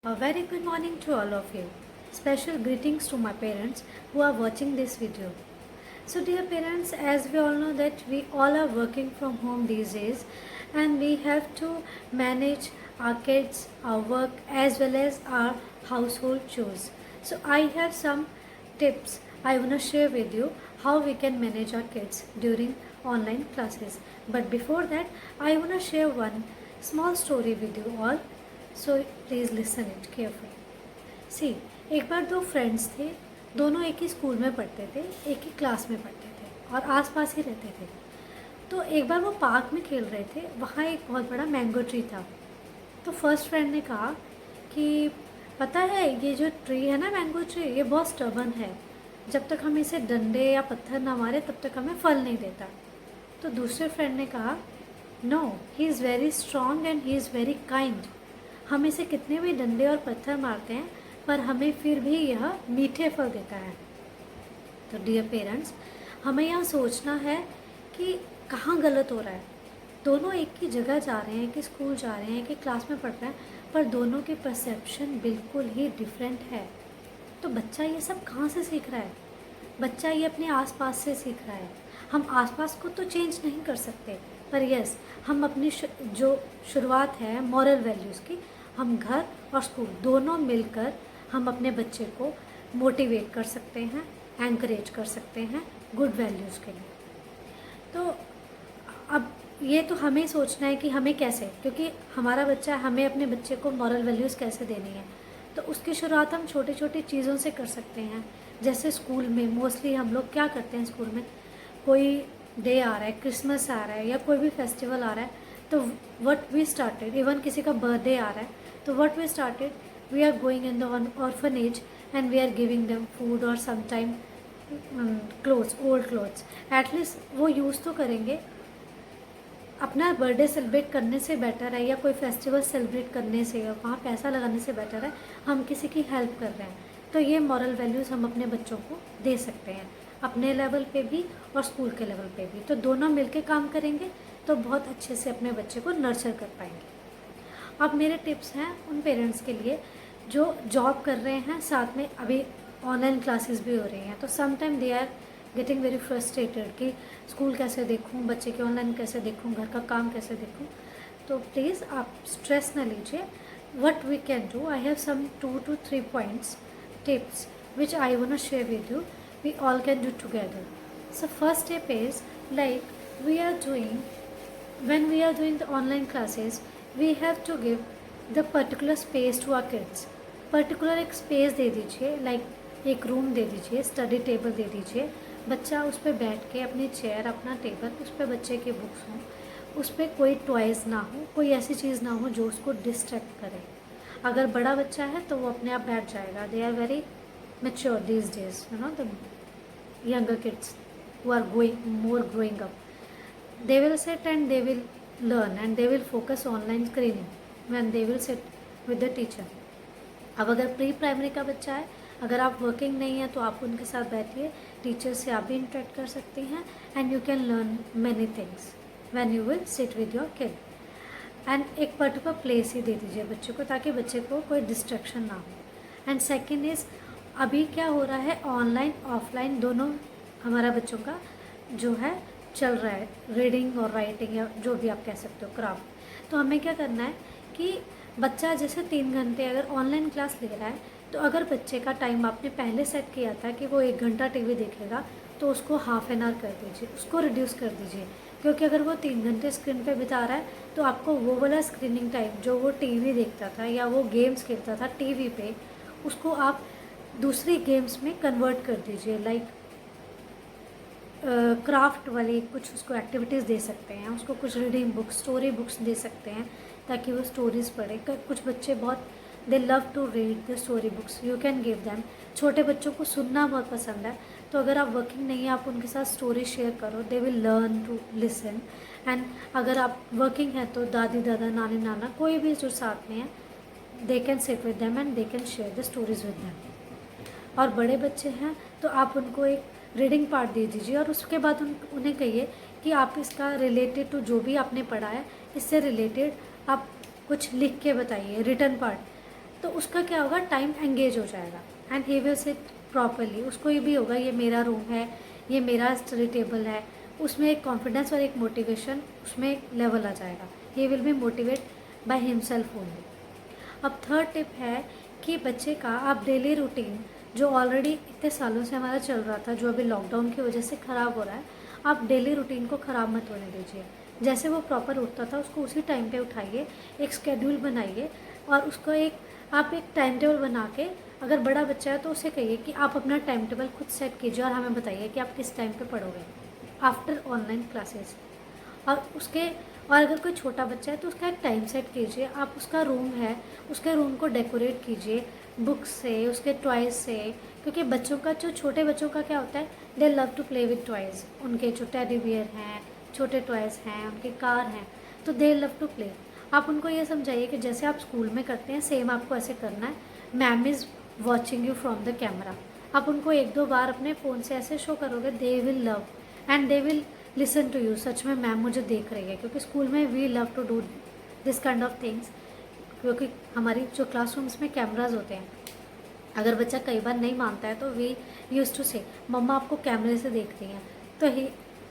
A very good morning to all of you. Special greetings to my parents who are watching this video. So dear parents, as we all know that we all are working from home these days and we have to manage our kids, our work as well as our household chores. So I have some tips I want to share with you how we can manage our kids during online classes. But before that, I want to share one small story with you all. So please listen it carefully. सी एक बार दो friends थे, दोनों एक ही school में पढ़ते थे, एक ही class में पढ़ते थे और आसपास ही रहते थे। तो एक बार वो पार्क में खेल रहे थे, वहाँ एक बहुत बड़ा मैंगो ट्री था। तो फर्स्ट फ्रेंड ने कहा कि पता है ये जो ट्री है ना, मैंगो ट्री, ये बहुत स्टबर्न है, जब तक हम इसे डंडे या पत्थर ना मारे तब तक हमें फल नहीं देता। तो दूसरे फ्रेंड ने कहा no, he is very strong and he is very kind. हम इसे कितने भी डंडे और पत्थर मारते हैं पर हमें फिर भी यह मीठे फल देता है। तो डियर पेरेंट्स, हमें यहाँ सोचना है कि कहाँ गलत हो रहा है। दोनों एक ही जगह जा रहे हैं, कि स्कूल जा रहे हैं, कि क्लास में पढ़ रहे हैं, पर दोनों की परसेप्शन बिल्कुल ही डिफरेंट है। तो बच्चा ये सब कहाँ से सीख रहा है? बच्चा ये अपने आसपास से सीख रहा है। हम आसपास को तो चेंज नहीं कर सकते, पर यस, हम अपनी जो शुरुआत है मॉरल वैल्यूज़ की, हम घर और स्कूल दोनों मिलकर हम अपने बच्चे को मोटिवेट कर सकते हैं, एनकरेज कर सकते हैं गुड वैल्यूज़ के लिए। तो अब ये तो हमें सोचना है कि हमें कैसे, क्योंकि हमारा बच्चा, हमें अपने बच्चे को मॉरल वैल्यूज़ कैसे देनी है। तो उसकी शुरुआत हम छोटी छोटी चीज़ों से कर सकते हैं। जैसे स्कूल में मोस्टली हम लोग क्या करते हैं, स्कूल में कोई डे आ रहा है, क्रिसमस आ रहा है या कोई भी फेस्टिवल आ रहा है, तो व्हाट वी स्टार्टेड, इवन किसी का बर्थडे आ रहा है, तो what we started, we are going in the orphanage and we are giving them food और sometime clothes, old clothes. At least वो यूज़ तो करेंगे। अपना बर्थडे सेलिब्रेट करने से बेटर है या कोई फेस्टिवल सेलिब्रेट करने से या वहाँ पैसा लगाने से बेटर है हम किसी की हेल्प कर रहे हैं। तो ये मॉरल वैल्यूज़ हम अपने बच्चों को दे सकते हैं, अपने लेवल पे भी और स्कूल के लेवल पे भी। तो दोनों मिलके काम करेंगे तो बहुत अच्छे से अपने बच्चे को नर्चर कर पाएंगे। अब मेरे टिप्स हैं उन पेरेंट्स के लिए जो जॉब कर रहे हैं, साथ में अभी ऑनलाइन क्लासेस भी हो रही हैं। तो some time they are getting very frustrated कि स्कूल कैसे देखूं, बच्चे के ऑनलाइन कैसे देखूं, घर का काम कैसे देखूं। तो प्लीज़ आप स्ट्रेस ना लीजिए। What we can do, I have some 2 to 3 points tips which I want to share with you, we all can do together. So first step is, like we are doing, when we are doing the online classes, we have to give the particular space to our kids. Particular एक space दे दीजिए, like एक room दे दीजिए, study table दे दीजिए। बच्चा उस पर बैठ के, अपनी चेयर, अपना टेबल, उस पर बच्चे के बुक्स हों, उस पर कोई टॉयज़ ना हो, कोई ऐसी चीज़ ना हो जो उसको डिस्ट्रैक्ट करे। अगर बड़ा बच्चा है तो वो अपने आप बैठ जाएगा। They are very mature these days, you know, the younger kids who are growing up, they will sit and they will learn and they will focus online screening when they will sit with the teacher. अब अगर pre primary का बच्चा है, अगर आप working नहीं है तो आप उनके साथ बैठिए, टीचर से आप भी इंटरेक्ट कर सकती हैं and you can learn many things when you will sit with your kid. And एक पर्टिकुलर प्लेस ही दे दीजिए बच्चे को, ताकि बच्चे को कोई डिस्ट्रैक्शन ना हो। एंड सेकेंड इज़, अभी क्या हो रहा है, ऑनलाइन ऑफलाइन दोनों हमारा बच्चों का जो है चल रहा है, रीडिंग और राइटिंग या जो भी आप कह सकते हो, क्राफ्ट। तो हमें क्या करना है कि बच्चा जैसे 3 घंटे अगर ऑनलाइन क्लास ले रहा है, तो अगर बच्चे का टाइम आपने पहले सेट किया था कि वो 1 घंटा टीवी देखेगा, तो उसको हाफ एन आवर कर दीजिए, उसको रिड्यूस कर दीजिए। क्योंकि अगर वो 3 घंटे स्क्रीन पे बिता रहा है तो आपको वो वाला स्क्रीनिंग टाइम जो वो टीवी देखता था या वो गेम्स खेलता था टीवी पे, उसको आप दूसरी गेम्स में कन्वर्ट कर दीजिए। लाइक क्राफ्ट वाली कुछ उसको एक्टिविटीज़ दे सकते हैं, उसको कुछ रीडिंग बुक्स, स्टोरी बुक्स दे सकते हैं ताकि वो स्टोरीज़ पढ़े। कुछ बच्चे बहुत they love to read the story books, you can give them. छोटे बच्चों को सुनना बहुत पसंद है, तो अगर आप वर्किंग नहीं है, आप उनके साथ स्टोरी शेयर करो, they will learn to listen. And अगर आप वर्किंग है तो दादी दादा, नानी नाना, कोई भी जो साथ में है, they can sit with them and they can share the stories with them. और बड़े बच्चे हैं तो आप उनको एक रीडिंग पार्ट दे दीजिए और उसके बाद उन्हें कहिए कि आप इसका रिलेटेड टू जो भी आपने पढ़ा है, इससे रिलेटेड आप कुछ लिख के बताइए, रिटर्न पार्ट। तो उसका क्या होगा, टाइम एंगेज हो जाएगा and he will sit properly. उसको ये भी होगा ये मेरा रूम है, ये मेरा स्टडी टेबल है, उसमें एक कॉन्फिडेंस और एक मोटिवेशन उसमें एक लेवल आ जाएगा। He will be motivate by himself only. अब थर्ड टिप है कि बच्चे का आप डेली रूटीन जो ऑलरेडी इतने सालों से हमारा चल रहा था, जो अभी लॉकडाउन की वजह से ख़राब हो रहा है, आप डेली रूटीन को ख़राब मत होने दीजिए। जैसे वो प्रॉपर उठता था उसको उसी टाइम पे उठाइए, एक स्केड्यूल बनाइए और उसको आप एक टाइम टेबल बना के, अगर बड़ा बच्चा है तो उसे कहिए कि आप अपना टाइम टेबल खुद सेट कीजिए और हमें बताइए कि आप किस टाइम पे पढ़ोगे आफ्टर ऑनलाइन क्लासेस। और अगर कोई छोटा बच्चा है तो उसका एक टाइम सेट कीजिए। आप उसका रूम है, उसके रूम को डेकोरेट कीजिए बुक्स से, उसके टॉयज़ से, क्योंकि बच्चों का जो छोटे बच्चों का क्या होता है, they love to play with toys. उनके जो टेडी बियर हैं, छोटे टॉयज़ हैं, उनके कार हैं, तो दे लव टू प्ले। आप उनको ये समझाइए कि जैसे आप स्कूल में करते हैं सेम आपको ऐसे करना है। Ma'am is watching you from the camera. आप उनको एक दो बार अपने फ़ोन से ऐसे शो करोगे, they will love and they will listen to you. सच में मैम मुझे देख रही है, क्योंकि स्कूल में we love to do this kind of things, क्योंकि हमारी जो क्लासरूम्स में कैमराज होते हैं, अगर बच्चा कई बार नहीं मानता है तो वी यूज़ टू से मम्मा आपको कैमरे से देख रही हैं, तो ही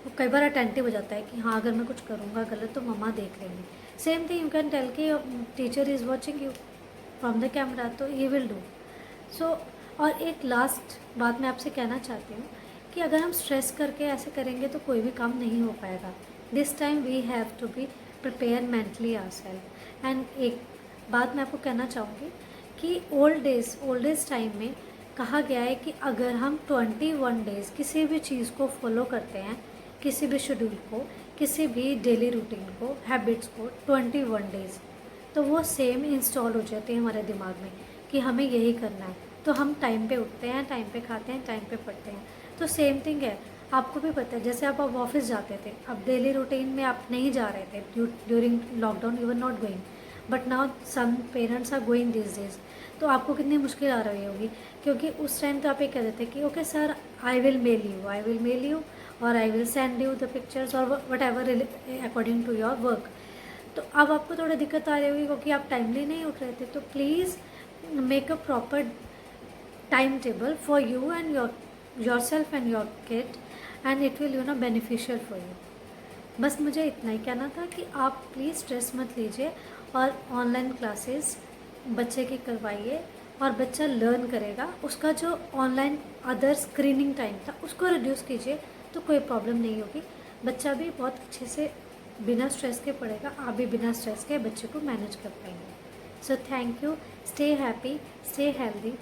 वो कई बार अटेंटिव हो जाता है कि हाँ अगर मैं कुछ करूँगा गलत तो मम्मा देख लेंगी। Same thing you can tell कि teacher is watching you from the camera, तो ही विल डू सो। और एक लास्ट बात मैं आपसे कहना चाहती हूँ कि अगर हम स्ट्रेस करके ऐसे करेंगे तो कोई भी काम नहीं हो पाएगा। This time we have to be prepare mentally ourselves. And एक बात मैं आपको कहना चाहूँगी कि ओल्ड एज टाइम में कहा गया है कि अगर हम 21 डेज़ किसी भी चीज़ को फॉलो करते हैं, किसी भी शेड्यूल को, किसी भी डेली रूटीन को, हैबिट्स को 21 डेज़, तो वो सेम इंस्टॉल हो जाते हैं हमारे दिमाग में कि हमें यही करना है। तो हम टाइम पे उठते हैं, टाइम पे खाते हैं, टाइम पे पढ़ते हैं। तो सेम थिंग है, आपको भी पता है जैसे आप ऑफिस जाते थे, अब डेली रूटीन में आप नहीं जा रहे थे during lockdown, you are not going, but now some parents are going this days. तो आपको कितनी मुश्किल आ रही होगी, क्योंकि उस टाइम तो आप ये कह देते कि okay sir I will mail you और I will send you the pictures और whatever according to your work. तो अब आपको थोड़ा दिक्कत आ रही होगी क्योंकि आप टाइमली नहीं उठ रहे थे। तो please make a proper time table for you and yourself and your kid and it will beneficial for you. बस मुझे इतना ही कहना था कि आप प्लीज़ स्ट्रेस मत लीजिए और ऑनलाइन क्लासेस बच्चे की करवाइए और बच्चा लर्न करेगा। उसका जो ऑनलाइन अदर स्क्रीनिंग टाइम था उसको रिड्यूस कीजिए तो कोई प्रॉब्लम नहीं होगी। बच्चा भी बहुत अच्छे से बिना स्ट्रेस के पढ़ेगा, आप भी बिना स्ट्रेस के बच्चे को मैनेज कर पाएंगे। So thank you, stay happy, stay healthy.